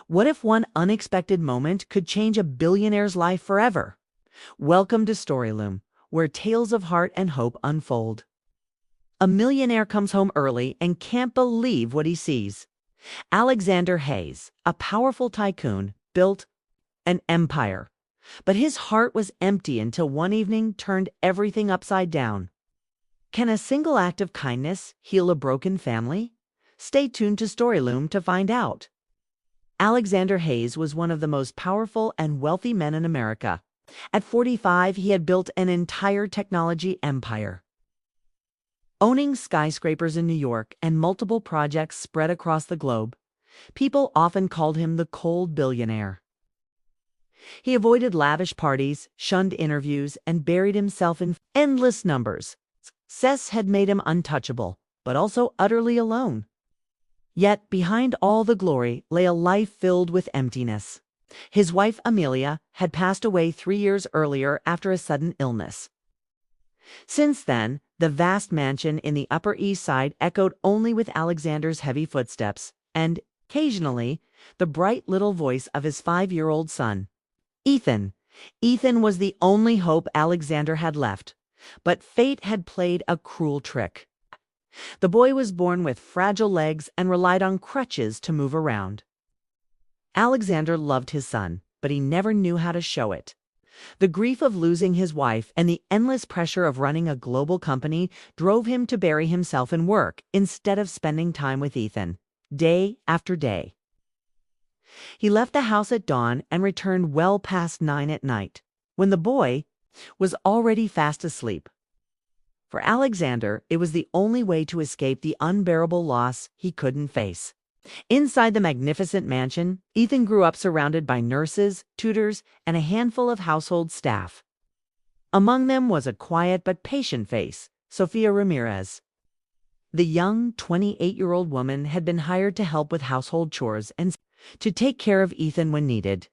What if one unexpected moment could change a billionaire's life forever? Welcome to Storyloom, where tales of heart and hope unfold. A millionaire comes home early and can't believe what he sees. Alexander Hayes, a powerful tycoon, built an empire. But his heart was empty until one evening turned everything upside down. Can a single act of kindness heal a broken family? Stay tuned to Storyloom to find out. Alexander Hayes was one of the most powerful and wealthy men in America. At 45, he had built an entire technology empire. Owning skyscrapers in New York and multiple projects spread across the globe, people often called him the cold billionaire. He avoided lavish parties, shunned interviews, and buried himself in endless numbers. Success had made him untouchable, but also utterly alone. Yet behind all the glory lay a life filled with emptiness. His wife Amelia had passed away 3 years earlier after a sudden illness. Since then, the vast mansion in the Upper East Side echoed only with Alexander's heavy footsteps and, occasionally, the bright little voice of his 5-year-old son. Ethan. Ethan was the only hope Alexander had left, but fate had played a cruel trick. The boy was born with fragile legs and relied on crutches to move around. Alexander loved his son, but he never knew how to show it. The grief of losing his wife and the endless pressure of running a global company drove him to bury himself in work instead of spending time with Ethan, day after day. He left the house at dawn and returned well past 9 at night, when the boy was already fast asleep. For Alexander, it was the only way to escape the unbearable loss he couldn't face. Inside the magnificent mansion, Ethan grew up surrounded by nurses, tutors, and a handful of household staff. Among them was a quiet but patient face, Sophia Ramirez. The young 28-year-old woman had been hired to help with household chores and to take care of Ethan when needed.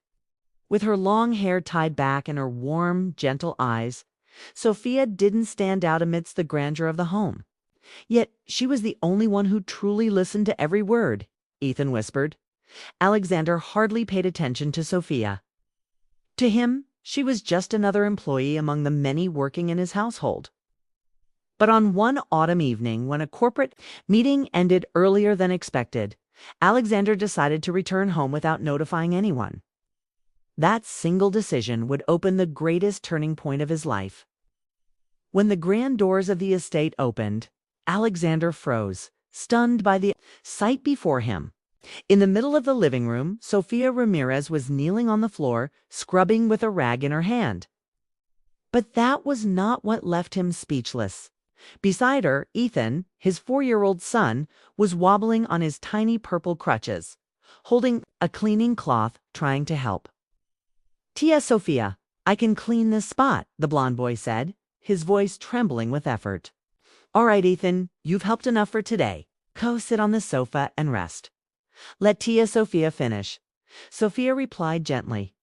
With her long hair tied back and her warm, gentle eyes, Sophia didn't stand out amidst the grandeur of the home. Yet she was the only one who truly listened to every word, Ethan whispered. Alexander hardly paid attention to Sophia. To him, she was just another employee among the many working in his household. But on one autumn evening, when a corporate meeting ended earlier than expected, Alexander decided to return home without notifying anyone. That single decision would open the greatest turning point of his life. When the grand doors of the estate opened, Alexander froze, stunned by the sight before him. In the middle of the living room, Sophia Ramirez was kneeling on the floor, scrubbing with a rag in her hand. But that was not what left him speechless. Beside her, Ethan, his 4-year-old son, was wobbling on his tiny purple crutches, holding a cleaning cloth, trying to help. "Tia Sophia, I can clean this spot," the blond boy said, his voice trembling with effort. "All right, Ethan, you've helped enough for today. Go sit on the sofa and rest. Let Tia Sophia finish." Sophia replied gently,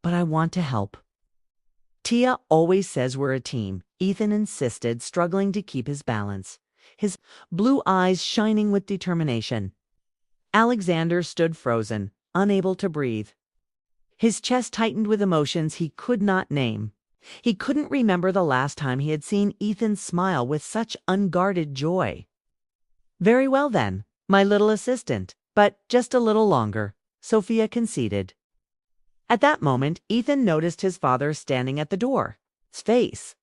"But I want to help." "Tia always says we're a team," Ethan insisted, struggling to keep his balance, his blue eyes shining with determination. Alexander stood frozen, unable to breathe. His chest tightened with emotions he could not name. He couldn't remember the last time he had seen Ethan smile with such unguarded joy. "Very well then, my little assistant, but just a little longer," Sophia conceded. At that moment, Ethan noticed his father standing at the door, his face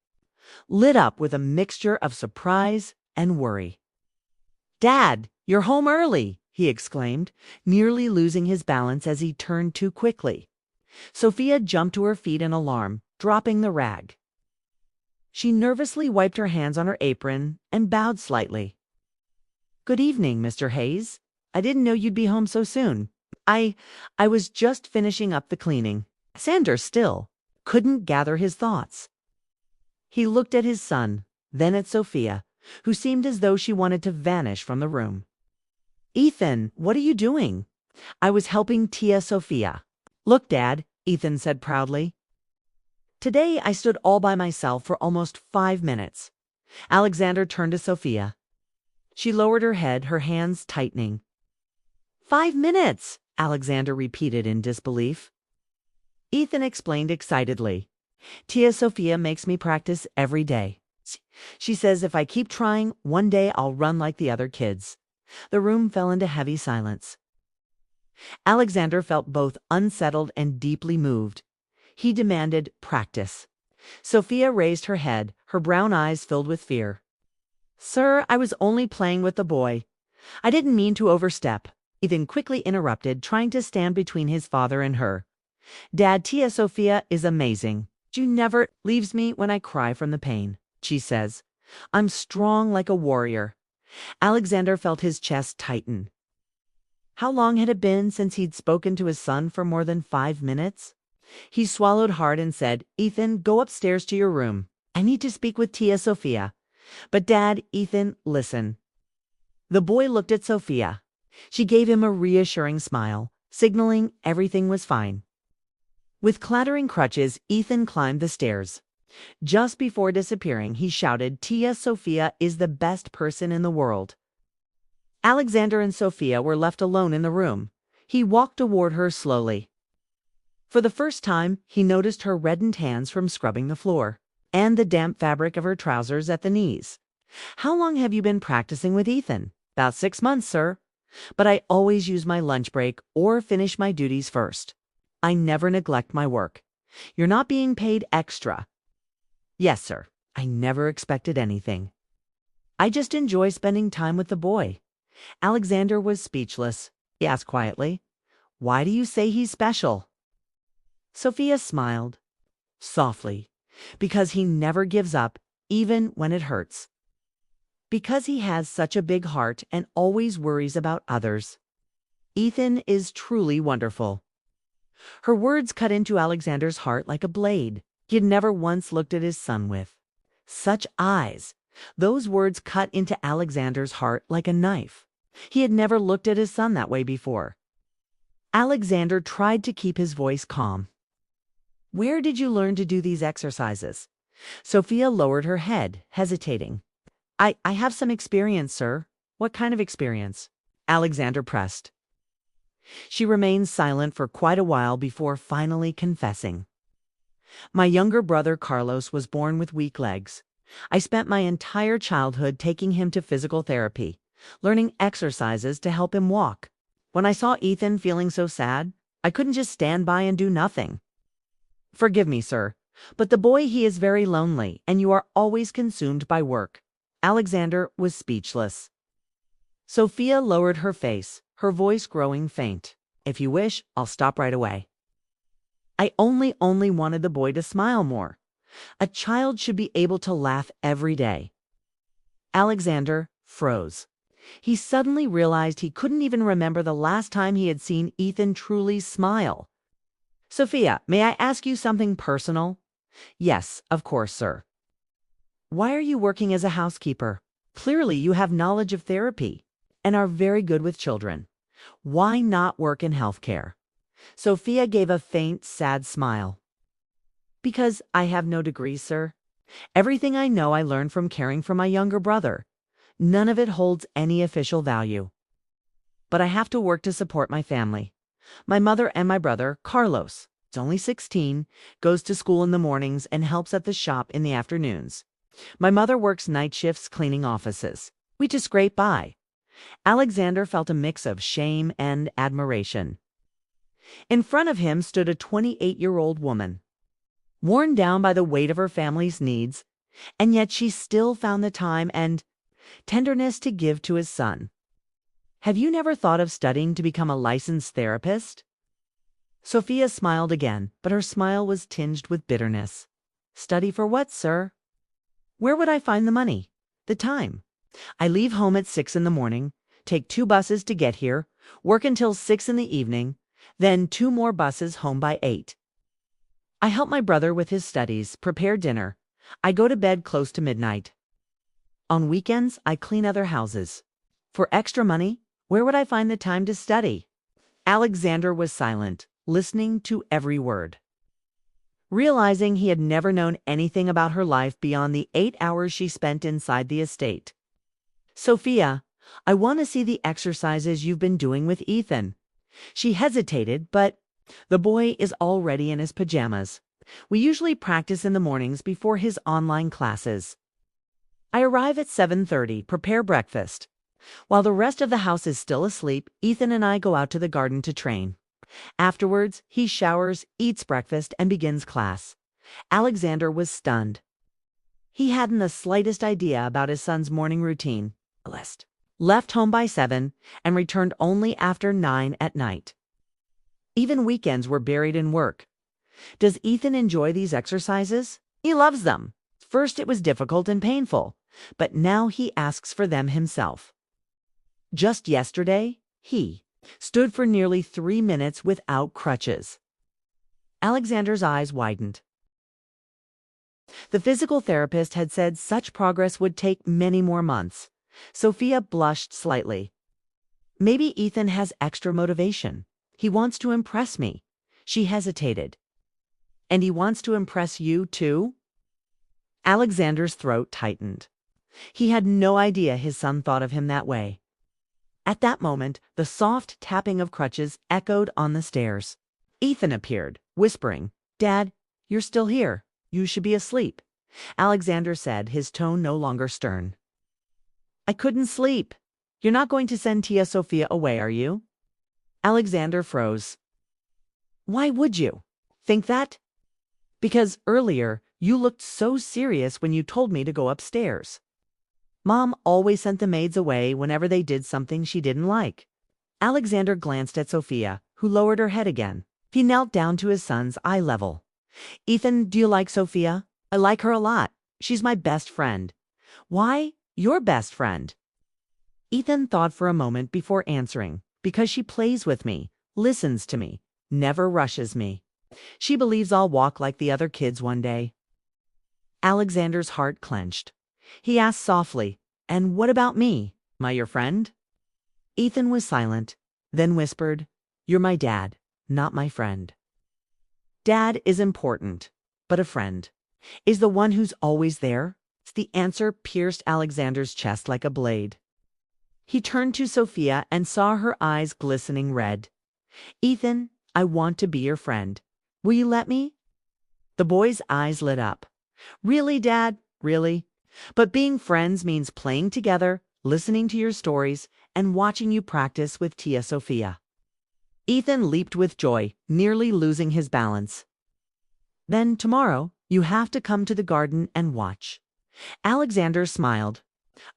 lit up with a mixture of surprise and worry. "Dad, you're home early," he exclaimed, nearly losing his balance as he turned too quickly. Sophia jumped to her feet in alarm, dropping the rag. She nervously wiped her hands on her apron and bowed slightly. "Good evening, Mr. Hayes. I didn't know you'd be home so soon. I was just finishing up the cleaning." Alexander still couldn't gather his thoughts. He looked at his son, then at Sophia, who seemed as though she wanted to vanish from the room. "Ethan, what are you doing?" "I was helping Tia Sophia." "Look, Dad," Ethan said proudly. "Today I stood all by myself for almost 5 minutes." Alexander turned to Sophia. She lowered her head, her hands tightening. 5 minutes! Alexander repeated in disbelief. Ethan explained excitedly. Tia Sophia makes me practice every day. She says if I keep trying, one day I'll run like the other kids. The room fell into heavy silence. Alexander felt both unsettled and deeply moved. He demanded practice. Sophia raised her head, her brown eyes filled with fear. Sir, I was only playing with the boy. I didn't mean to overstep. Ethan quickly interrupted, trying to stand between his father and her. Dad, Tia Sophia is amazing. She never leaves me when I cry from the pain, she says. I'm strong like a warrior. Alexander felt his chest tighten. How long had it been since he'd spoken to his son for more than 5 minutes? He swallowed hard and said, Ethan, go upstairs to your room. I need to speak with Tia Sophia. But Dad, Ethan, listen. The boy looked at Sophia. She gave him a reassuring smile, signaling everything was fine. With clattering crutches, Ethan climbed the stairs. Just before disappearing, he shouted, Tia Sophia is the best person in the world. Alexander and Sophia were left alone in the room. He walked toward her slowly. For the first time, he noticed her reddened hands from scrubbing the floor, and the damp fabric of her trousers at the knees. How long have you been practicing with Ethan? About 6 months, sir. But I always use my lunch break or finish my duties first. I never neglect my work. You're not being paid extra. Yes, sir. I never expected anything. I just enjoy spending time with the boy. Alexander was speechless. He asked quietly, Why do you say he's special? Sophia smiled softly. Because he never gives up, even when it hurts. Because he has such a big heart and always worries about others. Ethan is truly wonderful. Her words cut into Alexander's heart like a blade. He had never once looked at his son with such eyes. Those words cut into Alexander's heart like a knife. He had never looked at his son that way before. Alexander tried to keep his voice calm. Where did you learn to do these exercises? Sophia lowered her head, hesitating. I have some experience, sir. What kind of experience? Alexander pressed. She remained silent for quite a while before finally confessing. My younger brother Carlos was born with weak legs. I spent my entire childhood taking him to physical therapy, learning exercises to help him walk. When I saw Ethan feeling so sad, I couldn't just stand by and do nothing. Forgive me, sir, but the boy, he is very lonely, and you are always consumed by work. Alexander was speechless. Sophia lowered her face, her voice growing faint. If you wish, I'll stop right away. I only wanted the boy to smile more. A child should be able to laugh every day. Alexander froze. He suddenly realized he couldn't even remember the last time he had seen Ethan truly smile. Sophia, may I ask you something personal? Yes, of course, sir. Why are you working as a housekeeper? Clearly you have knowledge of therapy and are very good with children. Why not work in healthcare? Sophia gave a faint, sad smile. Because I have no degree, sir. Everything I know I learned from caring for my younger brother. None of it holds any official value. But I have to work to support my family. My mother and my brother, Carlos, is only 16, goes to school in the mornings and helps at the shop in the afternoons. My mother works night shifts cleaning offices. We just scrape by. Alexander felt a mix of shame and admiration. In front of him stood a 28-year-old woman, worn down by the weight of her family's needs, and yet she still found the time and tenderness to give to his son. Have you never thought of studying to become a licensed therapist? Sophia smiled again, but her smile was tinged with bitterness. Study for what, sir? Where would I find the money? The time? I leave home at 6 in the morning, take 2 buses to get here, work until 6 in the evening, then 2 more buses home by 8. I help my brother with his studies, prepare dinner. I go to bed close to midnight. On weekends, I clean other houses. For extra money, where would I find the time to study? Alexander was silent, listening to every word. Realizing he had never known anything about her life beyond the 8 hours she spent inside the estate. Sophia, I want to see the exercises you've been doing with Ethan. She hesitated, but the boy is already in his pajamas. We usually practice in the mornings before his online classes. I arrive at 7:30, prepare breakfast. While the rest of the house is still asleep, Ethan and I go out to the garden to train. Afterwards, he showers, eats breakfast, and begins class. Alexander was stunned. He hadn't the slightest idea about his son's morning routine. Left home by 7 and returned only after 9 at night. Even weekends were buried in work. Does Ethan enjoy these exercises? He loves them. First it was difficult and painful, but now he asks for them himself. Just yesterday, he stood for nearly 3 minutes without crutches. Alexander's eyes widened. The physical therapist had said such progress would take many more months. Sophia blushed slightly. Maybe Ethan has extra motivation. He wants to impress me. She hesitated. And he wants to impress you too? Alexander's throat tightened. He had no idea his son thought of him that way. At that moment, the soft tapping of crutches echoed on the stairs. Ethan appeared, whispering, "Dad, you're still here. You should be asleep," Alexander said, his tone no longer stern. "I couldn't sleep. You're not going to send Tia Sophia away, are you?" Alexander froze. "Why would you think that?" "Because earlier you looked so serious when you told me to go upstairs. Mom always sent the maids away whenever they did something she didn't like." Alexander glanced at Sophia, who lowered her head again. He knelt down to his son's eye level. "Ethan, do you like Sophia?" "I like her a lot. She's my best friend." "Why your best friend?" Ethan thought for a moment before answering. "Because she plays with me, listens to me, never rushes me. She believes I'll walk like the other kids one day." Alexander's heart clenched. He asked softly, "And what about me? Am I your friend?" Ethan was silent, then whispered, "You're my dad, not my friend." Dad is important, but a friend is the one who's always there. The answer pierced Alexander's chest like a blade. He turned to Sophia and saw her eyes glistening red. "Ethan, I want to be your friend. Will you let me?" The boy's eyes lit up. "Really, Dad? Really? But being friends means playing together, listening to your stories, and watching you practice with Tia Sophia." Ethan leaped with joy, nearly losing his balance. "Then tomorrow, you have to come to the garden and watch." Alexander smiled,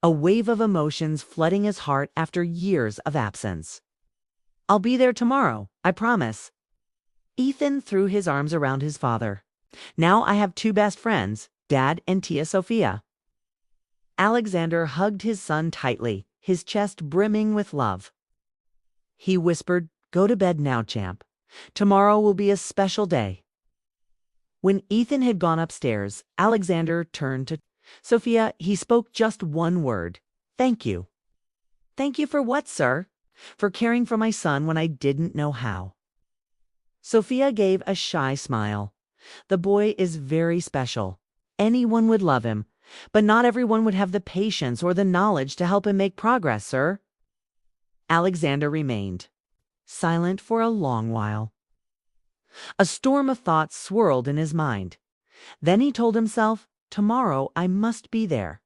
a wave of emotions flooding his heart after years of absence. "I'll be there tomorrow, I promise." Ethan threw his arms around his father. "Now I have two best friends, Dad and Tia Sophia." Alexander hugged his son tightly, his chest brimming with love. He whispered, "Go to bed now, champ. Tomorrow will be a special day." When Ethan had gone upstairs, Alexander turned to Sophia. He spoke just one word, "Thank you." "Thank you for what, sir?" "For caring for my son when I didn't know how." Sophia gave a shy smile. "The boy is very special. Anyone would love him, but not everyone would have the patience or the knowledge to help him make progress, sir." Alexander remained silent for a long while. A storm of thoughts swirled in his mind. Then he told himself, "Tomorrow I must be there."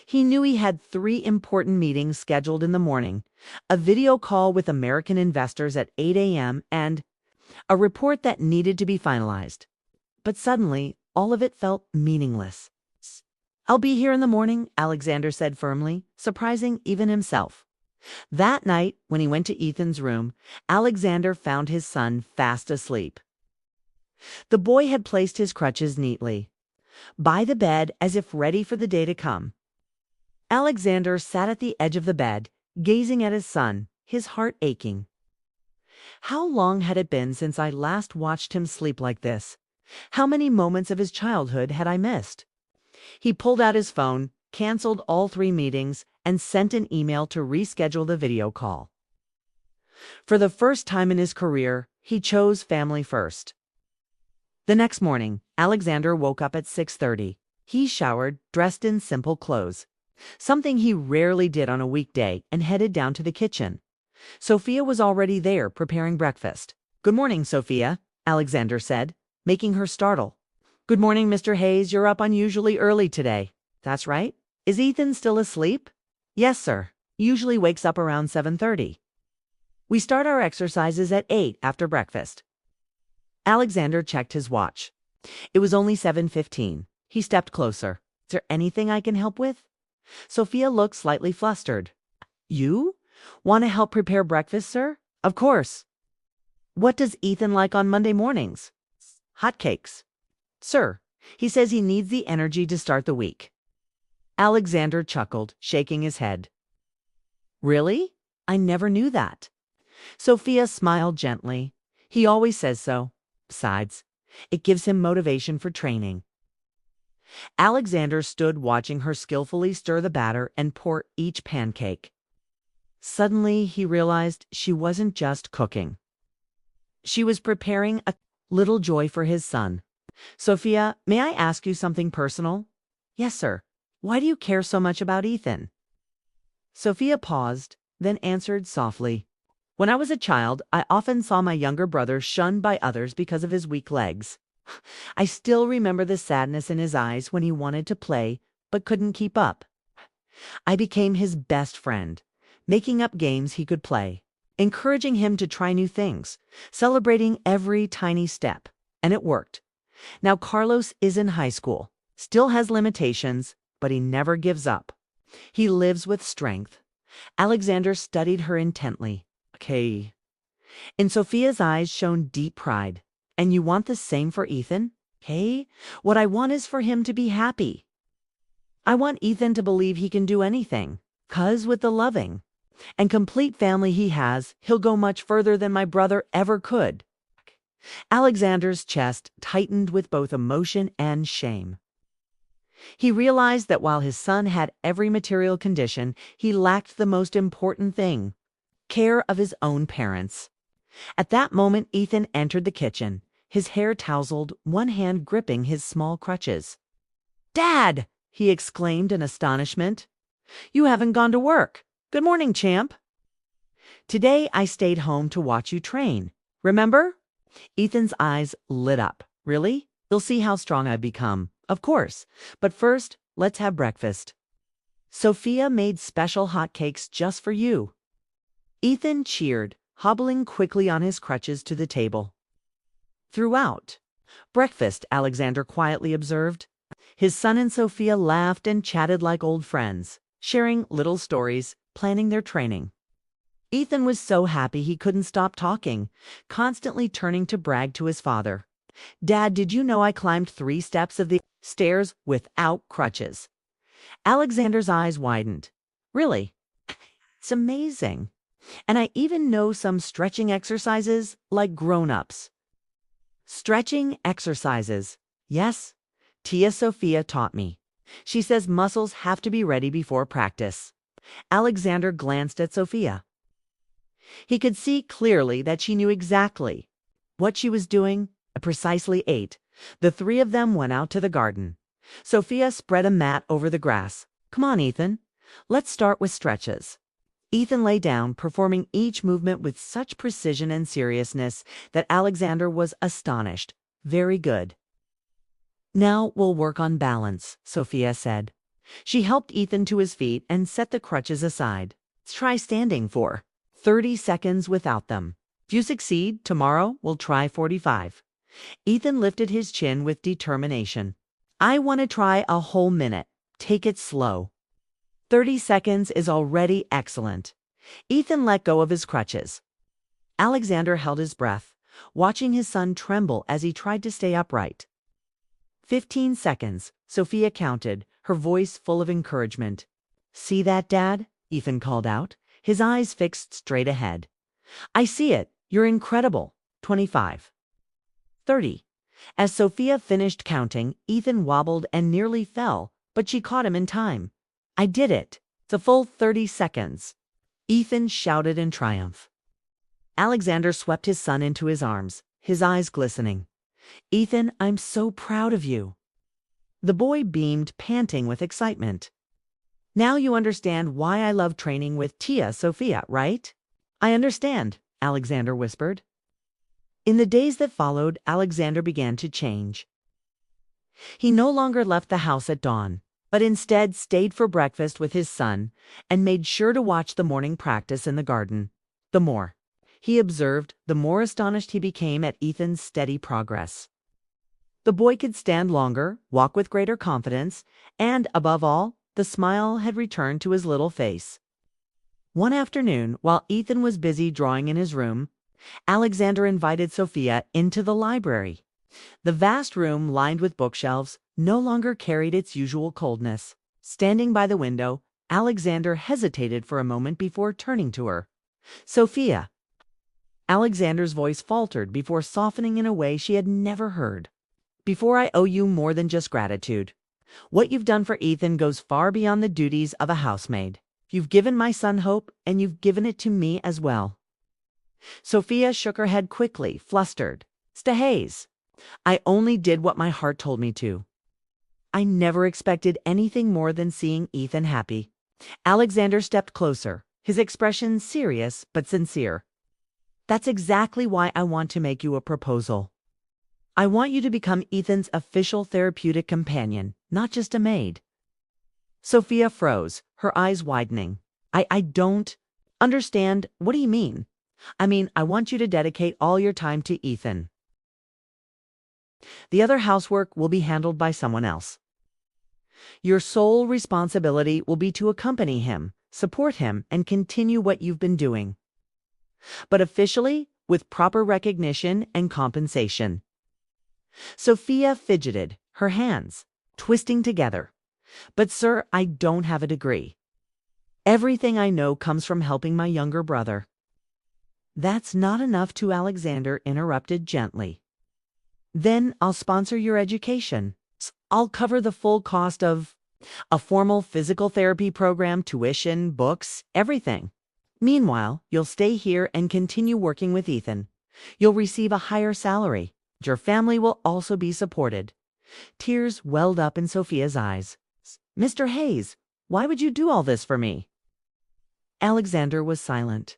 He knew he had 3 important meetings scheduled in the morning: a video call with American investors at 8 a.m. and a report that needed to be finalized. But suddenly, all of it felt meaningless. "I'll be here in the morning," Alexander said firmly, surprising even himself. That night, when he went to Ethan's room, Alexander found his son fast asleep. The boy had placed his crutches neatly by the bed as if ready for the day to come. Alexander sat at the edge of the bed, gazing at his son, his heart aching. How long had it been since I last watched him sleep like this? How many moments of his childhood had I missed? He pulled out his phone, canceled all 3 meetings, and sent an email to reschedule the video call. For the first time in his career, he chose family first. The next morning, Alexander woke up at 6:30. He showered, dressed in simple clothes, something he rarely did on a weekday, and headed down to the kitchen. Sophia was already there preparing breakfast. "Good morning, Sophia," Alexander said, making her startle. "Good morning, Mr. Hayes. You're up unusually early today." "That's right. Is Ethan still asleep?" "Yes, sir. He usually wakes up around 7:30. We start our exercises at 8 after breakfast." Alexander checked his watch. It was only 7:15. He stepped closer. "Is there anything I can help with?" Sophia looked slightly flustered. "You? Want to help prepare breakfast, sir?" "Of course." "What does Ethan like on Monday mornings?" "Hotcakes." "Sir, he says he needs the energy to start the week." Alexander chuckled, shaking his head. "Really? I never knew that." Sophia smiled gently. "He always says so. Besides, it gives him motivation for training." Alexander stood watching her skillfully stir the batter and pour each pancake. Suddenly, he realized she wasn't just cooking. She was preparing a little joy for his son. "Sophia, may I ask you something personal?" "Yes, sir. Why do you care so much about Ethan?" Sophia paused, then answered softly. "When I was a child, I often saw my younger brother shunned by others because of his weak legs. I still remember the sadness in his eyes when he wanted to play but couldn't keep up. I became his best friend, making up games he could play, encouraging him to try new things, celebrating every tiny step. And it worked. Now Carlos is in high school, still has limitations, but he never gives up. He lives with strength." Alexander studied her intently. "Okay." In Sophia's eyes shone deep pride. "And you want the same for Ethan?" "Okay. What I want is for him to be happy. I want Ethan to believe he can do anything, 'cause with the loving and complete family he has, he'll go much further than my brother ever could." Alexander's chest tightened with both emotion and shame. He realized that while his son had every material condition, he lacked the most important thing: care of his own parents. At that moment, Ethan entered the kitchen, his hair tousled, one hand gripping his small crutches. "Dad!" he exclaimed in astonishment. "You haven't gone to work. Good morning, champ." "Today I stayed home to watch you train. Remember?" Ethan's eyes lit up. "Really? You'll see how strong I've become." "Of course. But first, let's have breakfast. Sophia made special hotcakes just for you." Ethan cheered, hobbling quickly on his crutches to the table. Throughout breakfast, Alexander quietly observed. His son and Sophia laughed and chatted like old friends, sharing little stories, planning their training. Ethan was so happy he couldn't stop talking, constantly turning to brag to his father. "Dad, did you know I climbed 3 steps of the stairs without crutches?" Alexander's eyes widened. "Really? It's amazing. And I even know some stretching exercises like grown-ups." "Stretching exercises. Yes, Tia Sophia taught me. She says muscles have to be ready before practice." Alexander glanced at Sophia. He could see clearly that she knew exactly what she was doing. At precisely 8, the 3 of them went out to the garden. Sophia spread a mat over the grass. "Come on, Ethan. Let's start with stretches." Ethan lay down, performing each movement with such precision and seriousness that Alexander was astonished. "Very good. Now we'll work on balance," Sophia said. She helped Ethan to his feet and set the crutches aside. "Let's try standing for 30 seconds without them. If you succeed, tomorrow we'll try 45. Ethan lifted his chin with determination. "I want to try a whole minute. Take it slow." 30 seconds is already excellent. Ethan let go of his crutches. Alexander held his breath, watching his son tremble as he tried to stay upright. 15 seconds, Sophia counted, her voice full of encouragement. "See that, Dad?" Ethan called out, his eyes fixed straight ahead. "I see it. You're incredible." 25. 30. As Sophia finished counting, Ethan wobbled and nearly fell, but she caught him in time. "I did it. It's a full 30 seconds. Ethan shouted in triumph. Alexander swept his son into his arms, his eyes glistening. "Ethan, I'm so proud of you." The boy beamed, panting with excitement. "Now you understand why I love training with Tia Sophia, right?" I understand, Alexander whispered. In the days that followed, Alexander began to change. He no longer left the house at dawn, but instead stayed for breakfast with his son and made sure to watch the morning practice in the garden. The more he observed, the more astonished he became at Ethan's steady progress. The boy could stand longer, walk with greater confidence, and, above all, the smile had returned to his little face. One afternoon, while Ethan was busy drawing in his room, Alexander invited Sophia into the library. The vast room, lined with bookshelves, no longer carried its usual coldness. Standing by the window, Alexander hesitated for a moment before turning to her. "Sophia." Alexander's voice faltered before softening in a way she had never heard. "Before I owe you more than just gratitude. What you've done for Ethan goes far beyond the duties of a housemaid. You've given my son hope, and you've given it to me as well." Sophia shook her head quickly, flustered. "Mr. Hayes, I only did what my heart told me to. I never expected anything more than seeing Ethan happy." Alexander stepped closer, his expression serious but sincere. "That's exactly why I want to make you a proposal. I want you to become Ethan's official therapeutic companion, not just a maid." Sophia froze, her eyes widening. I don't understand. What do you mean?" I want you to dedicate all your time to Ethan. The other housework will be handled by someone else. Your sole responsibility will be to accompany him, support him, and continue what you've been doing. But officially, with proper recognition and compensation." Sophia fidgeted, her hands twisting together. "But sir, I don't have a degree. Everything I know comes from helping my younger brother." "That's not enough," Alexander interrupted gently. "Then I'll sponsor your education. I'll cover the full cost of a formal physical therapy program, tuition, books, everything. Meanwhile, you'll stay here and continue working with Ethan. You'll receive a higher salary. Your family will also be supported." Tears welled up in Sophia's eyes. "Mr. Hayes, why would you do all this for me?" Alexander was silent.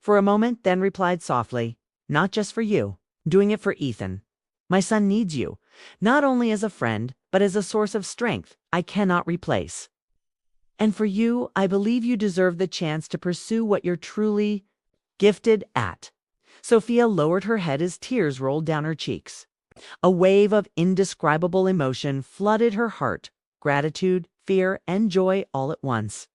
For a moment, then replied softly, "Not just for you. Doing it for Ethan. My son needs you, not only as a friend, but as a source of strength I cannot replace. And for you, I believe you deserve the chance to pursue what you're truly gifted at." Sophia lowered her head as tears rolled down her cheeks. A wave of indescribable emotion flooded her heart, gratitude, fear, and joy all at once.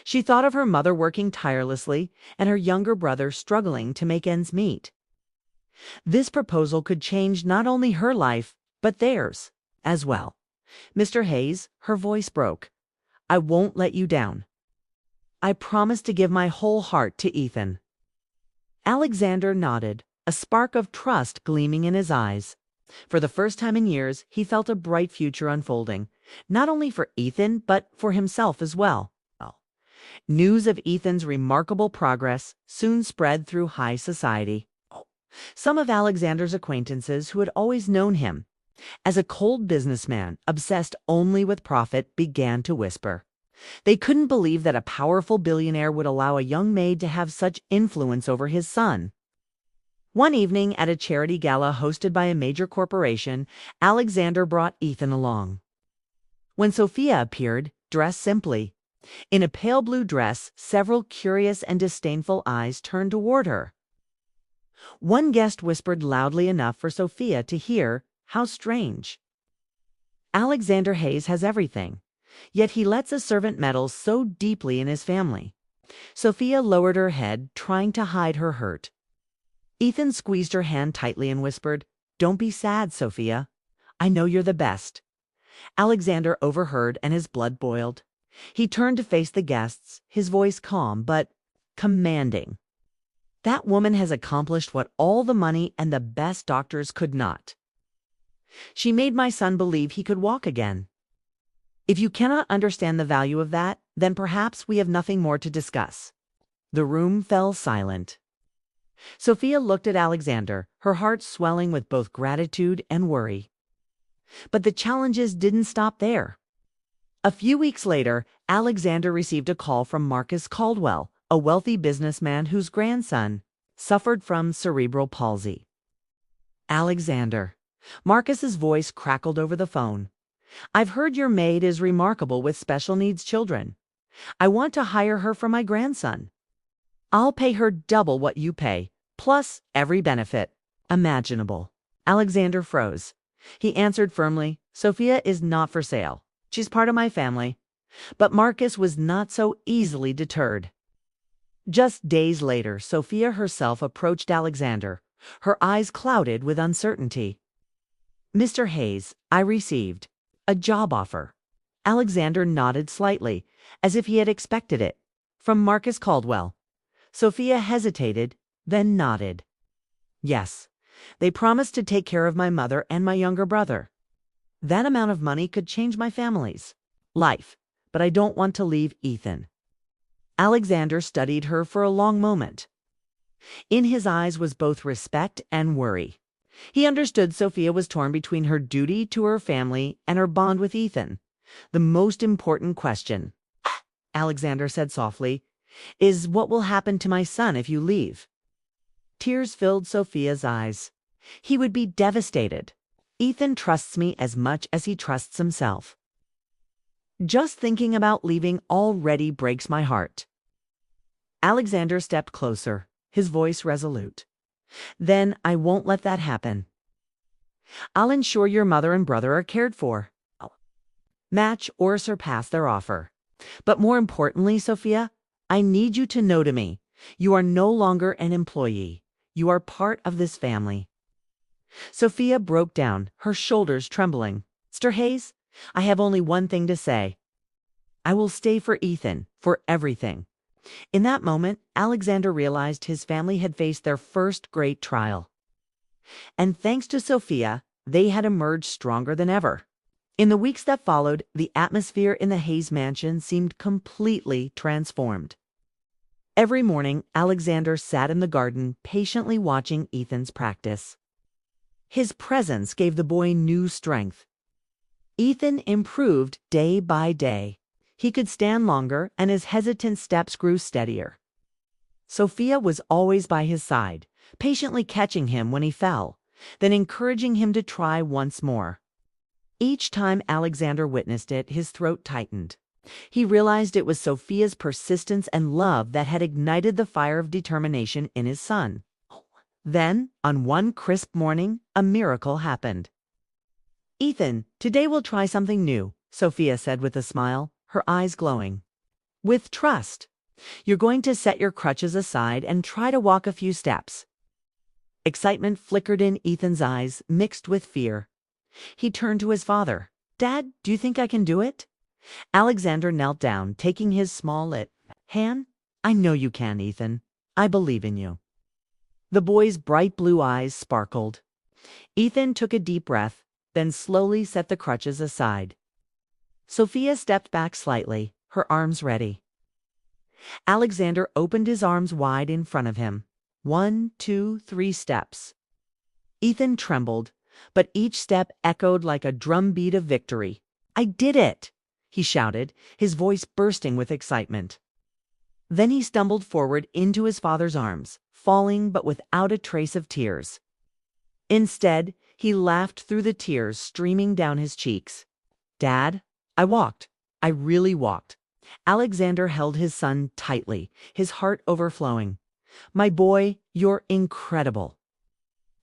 She thought of her mother working tirelessly and her younger brother struggling to make ends meet. This proposal could change not only her life, but theirs as well. "Mr. Hayes," her voice broke, "I won't let you down. I promise to give my whole heart to Ethan." Alexander nodded, a spark of trust gleaming in his eyes. For the first time in years, he felt a bright future unfolding, not only for Ethan, but for himself as well. News of Ethan's remarkable progress soon spread through high society. Some of Alexander's acquaintances, who had always known him as a cold businessman obsessed only with profit, began to whisper. They couldn't believe that a powerful billionaire would allow a young maid to have such influence over his son. One evening at a charity gala hosted by a major corporation, Alexander brought Ethan along. When Sophia appeared, dressed simply, in a pale blue dress, several curious and disdainful eyes turned toward her. One guest whispered loudly enough for Sophia to hear, "How strange. Alexander Hayes has everything, yet he lets a servant meddle so deeply in his family." Sophia lowered her head, trying to hide her hurt. Ethan squeezed her hand tightly and whispered, "Don't be sad, Sophia. I know you're the best." Alexander overheard and his blood boiled. He turned to face the guests, his voice calm but commanding. "That woman has accomplished what all the money and the best doctors could not. She made my son believe he could walk again. If you cannot understand the value of that, then perhaps we have nothing more to discuss." The room fell silent. Sophia looked at Alexander, her heart swelling with both gratitude and worry. But the challenges didn't stop there. A few weeks later, Alexander received a call from Marcus Caldwell, a wealthy businessman whose grandson suffered from cerebral palsy. Alexander. Marcus's voice crackled over the phone. I've heard your maid is remarkable with special needs children. I want to hire her for my grandson. I'll pay her double what you pay, plus every benefit imaginable. Alexander froze. He answered firmly, Sophia is not for sale. She's part of my family. But Marcus was not so easily deterred. Just days later, Sophia herself approached Alexander, her eyes clouded with uncertainty. Mr. Hayes, I received a job offer. Alexander nodded slightly, as if he had expected it. From Marcus Caldwell. Sophia hesitated, then nodded. Yes, they promised to take care of my mother and my younger brother. That amount of money could change my family's life, but I don't want to leave Ethan. Alexander studied her for a long moment. In his eyes was both respect and worry. He understood Sophia was torn between her duty to her family and her bond with Ethan. The most important question, Alexander said softly, is what will happen to my son if you leave? Tears filled Sophia's eyes. He would be devastated. Ethan trusts me as much as he trusts himself. Just thinking about leaving already breaks my heart. Alexander stepped closer, his voice resolute. Then I won't let that happen. I'll ensure your mother and brother are cared for. Match or surpass their offer. But more importantly, Sophia, I need you to know to me, you are no longer an employee. You are part of this family. Sophia broke down, her shoulders trembling. Mr. Hayes, I have only one thing to say. I will stay for Ethan, for everything. In that moment, Alexander realized his family had faced their first great trial. And thanks to Sophia, they had emerged stronger than ever. In the weeks that followed, the atmosphere in the Hayes mansion seemed completely transformed. Every morning, Alexander sat in the garden, patiently watching Ethan's practice. His presence gave the boy new strength. Ethan improved day by day. He could stand longer, and his hesitant steps grew steadier. Sophia was always by his side, patiently catching him when he fell, then encouraging him to try once more. Each time Alexander witnessed it, his throat tightened. He realized it was Sophia's persistence and love that had ignited the fire of determination in his son. Then, on one crisp morning, a miracle happened. Ethan, today we'll try something new, Sophia said with a smile, her eyes glowing. With trust. You're going to set your crutches aside and try to walk a few steps. Excitement flickered in Ethan's eyes, mixed with fear. He turned to his father. Dad, do you think I can do it? Alexander knelt down, taking his small lit hand. I know you can, Ethan. I believe in you. The boy's bright blue eyes sparkled. Ethan took a deep breath, then slowly set the crutches aside. Sophia stepped back slightly, her arms ready. Alexander opened his arms wide in front of him. 1, 2, 3 steps. Ethan trembled, but each step echoed like a drumbeat of victory. I did it! He shouted, his voice bursting with excitement. Then he stumbled forward into his father's arms, falling but without a trace of tears. Instead, he laughed through the tears streaming down his cheeks. Dad, I walked. I really walked. Alexander held his son tightly, his heart overflowing. My boy, you're incredible.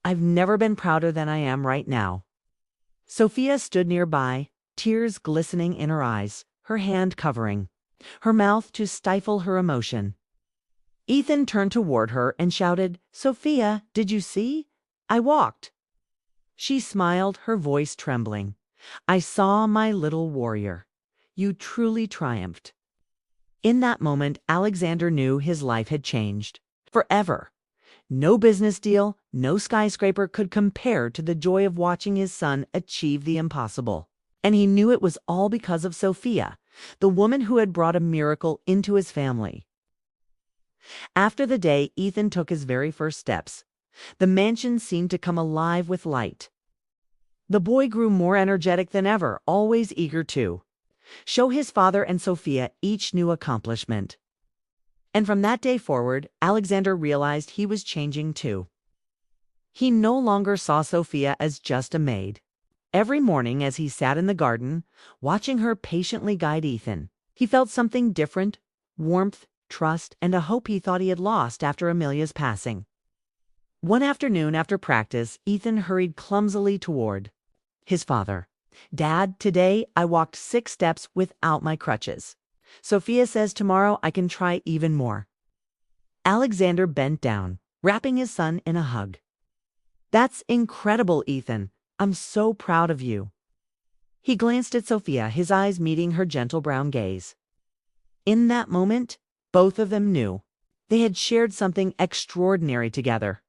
I've never been prouder than I am right now. Sophia stood nearby, tears glistening in her eyes, her hand covering her mouth to stifle her emotion. Ethan turned toward her and shouted, Sophia, did you see? I walked. She smiled, her voice trembling. I saw my little warrior. You truly triumphed. In that moment, Alexander knew his life had changed. Forever. No business deal, no skyscraper could compare to the joy of watching his son achieve the impossible. And he knew it was all because of Sophia, the woman who had brought a miracle into his family. After the day Ethan took his very first steps, the mansion seemed to come alive with light. The boy grew more energetic than ever, always eager to show his father and Sophia each new accomplishment. And from that day forward, Alexander realized he was changing too. He no longer saw Sophia as just a maid. Every morning as he sat in the garden, watching her patiently guide Ethan, he felt something different: warmth, trust, and a hope he thought he had lost after Amelia's passing. One afternoon after practice, Ethan hurried clumsily toward his father. "Dad, today I walked 6 steps without my crutches. Sophia says tomorrow I can try even more." Alexander bent down, wrapping his son in a hug. "That's incredible, Ethan. I'm so proud of you." He glanced at Sophia, his eyes meeting her gentle brown gaze. In that moment, both of them knew they had shared something extraordinary together.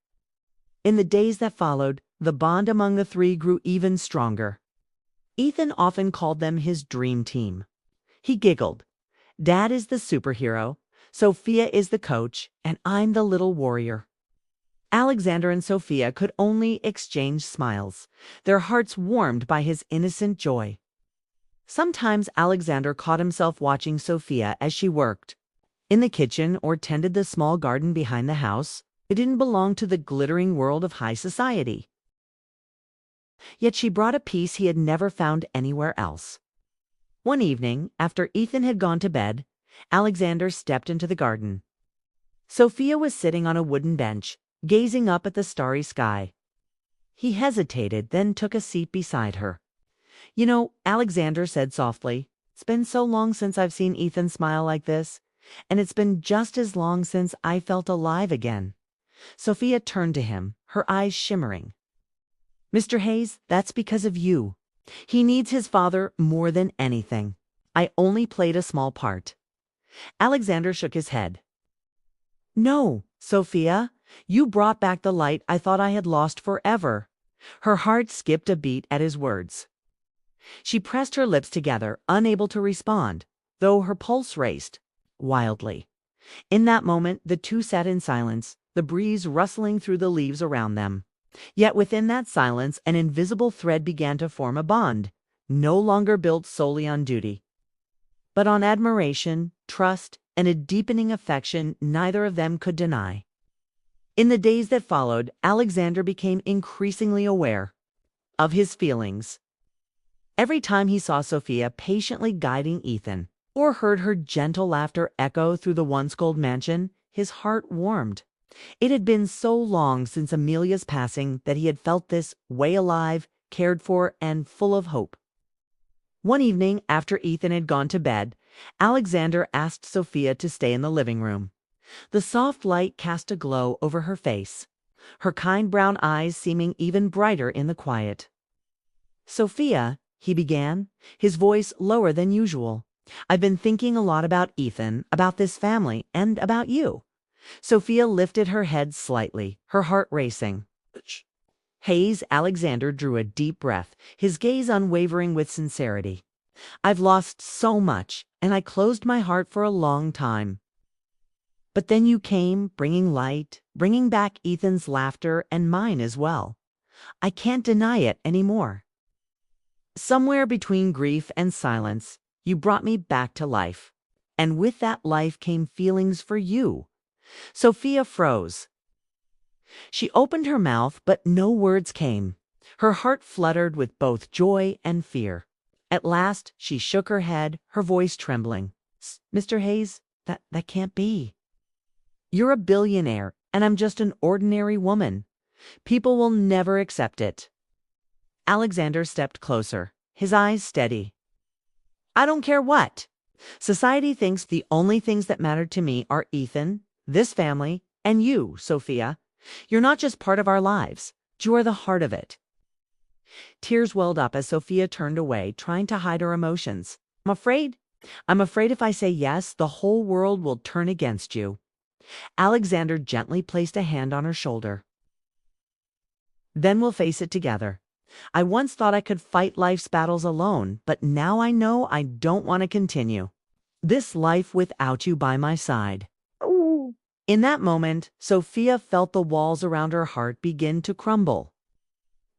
In the days that followed, the bond among the three grew even stronger. Ethan often called them his dream team. He giggled. "Dad is the superhero, Sophia is the coach, and I'm the little warrior." Alexander and Sophia could only exchange smiles, their hearts warmed by his innocent joy. Sometimes Alexander caught himself watching Sophia as she worked in the kitchen or tended the small garden behind the house. It didn't belong to the glittering world of high society. Yet she brought a peace he had never found anywhere else. One evening, after Ethan had gone to bed, Alexander stepped into the garden. Sophia was sitting on a wooden bench, gazing up at the starry sky. He hesitated, then took a seat beside her. "You know," Alexander said softly, "it's been so long since I've seen Ethan smile like this, and it's been just as long since I felt alive again." Sophia turned to him, her eyes shimmering. "Mr. Hayes, that's because of you. He needs his father more than anything. I only played a small part." Alexander shook his head. "No, Sophia, you brought back the light I thought I had lost forever." Her heart skipped a beat at his words. She pressed her lips together, unable to respond, though her pulse raced wildly. In that moment, the two sat in silence, the breeze rustling through the leaves around them. Yet within that silence, an invisible thread began to form a bond, no longer built solely on duty, but on admiration, trust, and a deepening affection neither of them could deny. In the days that followed, Alexander became increasingly aware of his feelings. Every time he saw Sophia patiently guiding Ethan, or heard her gentle laughter echo through the once cold mansion, his heart warmed. It had been so long since Amelia's passing that he had felt this way alive, cared for, and full of hope. One evening, after Ethan had gone to bed, Alexander asked Sophia to stay in the living room. The soft light cast a glow over her face, her kind brown eyes seeming even brighter in the quiet. "Sophia," he began, his voice lower than usual, "I've been thinking a lot about Ethan, about this family, and about you." Sophia lifted her head slightly, her heart racing. Hayes, Alexander drew a deep breath, his gaze unwavering with sincerity. "I've lost so much, and I closed my heart for a long time. But then you came, bringing light, bringing back Ethan's laughter and mine as well. I can't deny it anymore. Somewhere between grief and silence, you brought me back to life. And with that life came feelings for you." Sophia froze. She opened her mouth, but no words came. Her heart fluttered with both joy and fear. At last, she shook her head, her voice trembling. "Mr. Hayes, that can't be. You're a billionaire, and I'm just an ordinary woman. People will never accept it." Alexander stepped closer, his eyes steady. "I don't care what. Society thinks the only things that matter to me are Ethan, this family, and you, Sophia. You're not just part of our lives. You are the heart of it." Tears welled up as Sophia turned away, trying to hide her emotions. I'm afraid if I say yes, the whole world will turn against you." Alexander gently placed a hand on her shoulder. "Then we'll face it together. I once thought I could fight life's battles alone, but now I know I don't want to continue this life without you by my side." In that moment, Sophia felt the walls around her heart begin to crumble.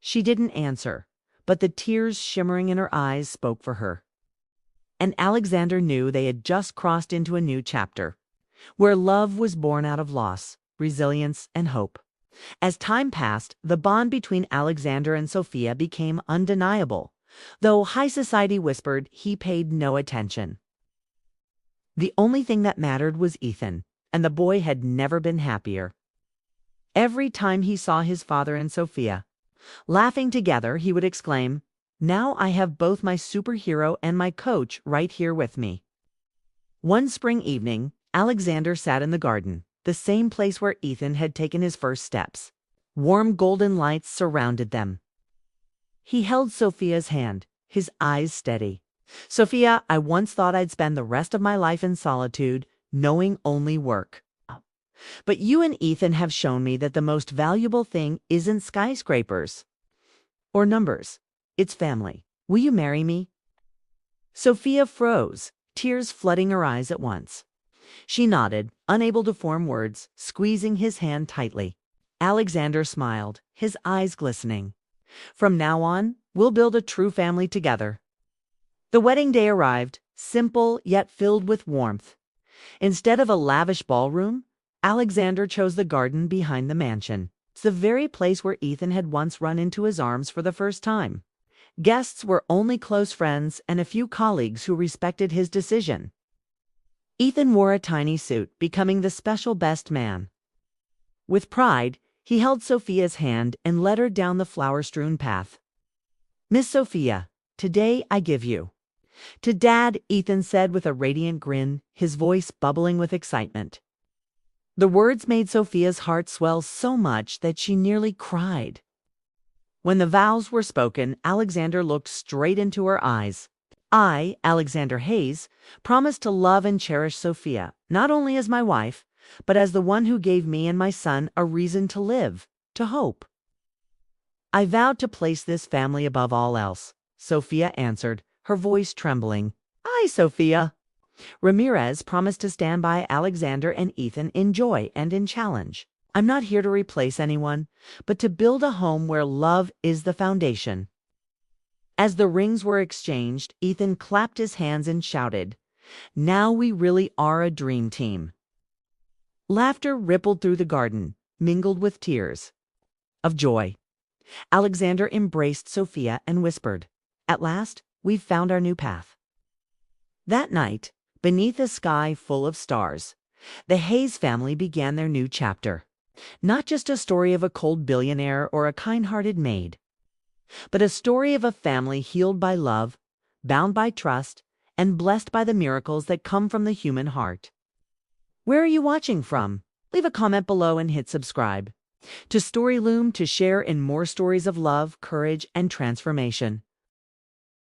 She didn't answer, but the tears shimmering in her eyes spoke for her. And Alexander knew they had just crossed into a new chapter. where love was born out of loss, resilience, and hope. As time passed, the bond between Alexander and Sophia became undeniable, though high society whispered he paid no attention. The only thing that mattered was Ethan, and the boy had never been happier. Every time he saw his father and Sophia laughing together, he would exclaim, "Now I have both my superhero and my coach right here with me." One spring evening, Alexander sat in the garden, the same place where Ethan had taken his first steps. Warm golden lights surrounded them. He held Sophia's hand, his eyes steady. "Sophia, I once thought I'd spend the rest of my life in solitude, knowing only work. But you and Ethan have shown me that the most valuable thing isn't skyscrapers or numbers. It's family. Will you marry me?" Sophia froze, tears flooding her eyes at once. She nodded, unable to form words, squeezing his hand tightly. Alexander smiled, his eyes glistening. "From now on, we'll build a true family together." The wedding day arrived, simple yet filled with warmth. Instead of a lavish ballroom, Alexander chose the garden behind the mansion. It's the very place where Ethan had once run into his arms for the first time. Guests were only close friends and a few colleagues who respected his decision. Ethan wore a tiny suit, becoming the special best man. With pride, he held Sophia's hand and led her down the flower-strewn path. "Miss Sophia, today I give you to Dad," Ethan said with a radiant grin, his voice bubbling with excitement. The words made Sophia's heart swell so much that she nearly cried. When the vows were spoken, Alexander looked straight into her eyes. "I, Alexander Hayes, promise to love and cherish Sophia, not only as my wife, but as the one who gave me and my son a reason to live, to hope." "I vowed to place this family above all else," Sophia answered, her voice trembling. "I, Sophia Ramirez, promised to stand by Alexander and Ethan in joy and in challenge. I'm not here to replace anyone, but to build a home where love is the foundation." As the rings were exchanged, Ethan clapped his hands and shouted, "Now we really are a dream team." Laughter rippled through the garden, mingled with tears of joy. Alexander embraced Sophia and whispered, "At last, we've found our new path." That night, beneath a sky full of stars, the Hayes family began their new chapter. Not just a story of a cold billionaire or a kind-hearted maid, but a story of a family healed by love, bound by trust, and blessed by the miracles that come from the human heart. Where are you watching from? Leave a comment below and hit subscribe to Storyloom to share in more stories of love, courage, and transformation.